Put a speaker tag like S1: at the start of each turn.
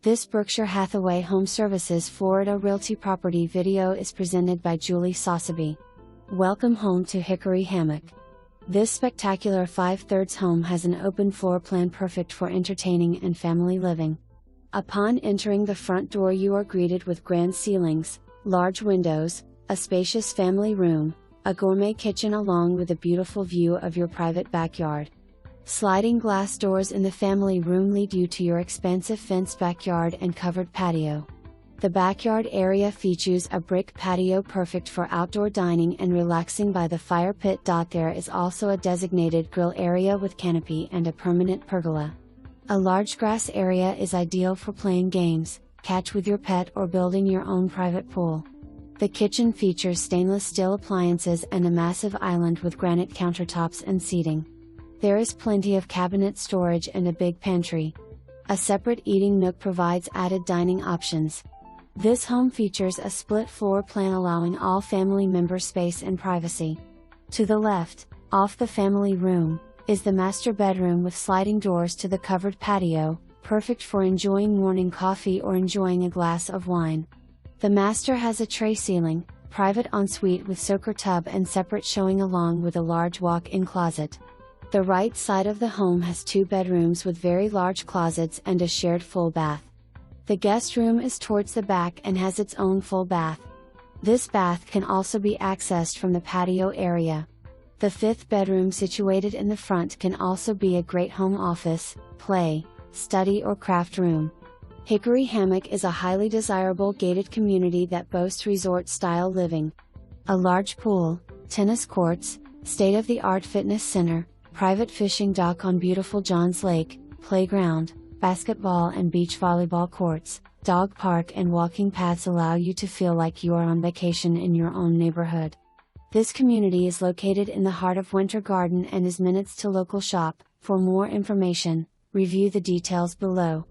S1: This Berkshire Hathaway HomeServices Florida Realty property video is presented by Julie Sossaby. Welcome home to Hickory Hammock. This spectacular 5/3 home has an open floor plan perfect for entertaining and family living. Upon entering the front door, you are greeted with grand ceilings, large windows, a spacious family room, a gourmet kitchen along with a beautiful view of your private backyard. Sliding glass doors in the family room lead you to your expansive fenced backyard and covered patio. The backyard area features a brick patio perfect for outdoor dining and relaxing by the fire pit. There is also a designated grill area with canopy and a permanent pergola. A large grass area is ideal for playing games, catch with your pet, or building your own private pool. The kitchen features stainless steel appliances and a massive island with granite countertops and seating. There is plenty of cabinet storage and a big pantry. A separate eating nook provides added dining options. This home features a split floor plan allowing all family members space and privacy. To the left, off the family room, is the master bedroom with sliding doors to the covered patio, perfect for enjoying morning coffee or enjoying a glass of wine. The master has a tray ceiling, private ensuite with soaker tub and separate showing along with a large walk-in closet. The right side of the home has 2 bedrooms with very large closets and a shared full bath. The guest room is towards the back and has its own full bath. This bath can also be accessed from the patio area. The 5th bedroom situated in the front can also be a great home office, play, study or craft room. Hickory Hammock is a highly desirable gated community that boasts resort-style living. A large pool, tennis courts, state-of-the-art fitness center, private fishing dock on beautiful Johns Lake, playground, basketball and beach volleyball courts, dog park and walking paths allow you to feel like you are on vacation in your own neighborhood. This community is located in the heart of Winter Garden and is minutes to local shop. For more information, review the details below.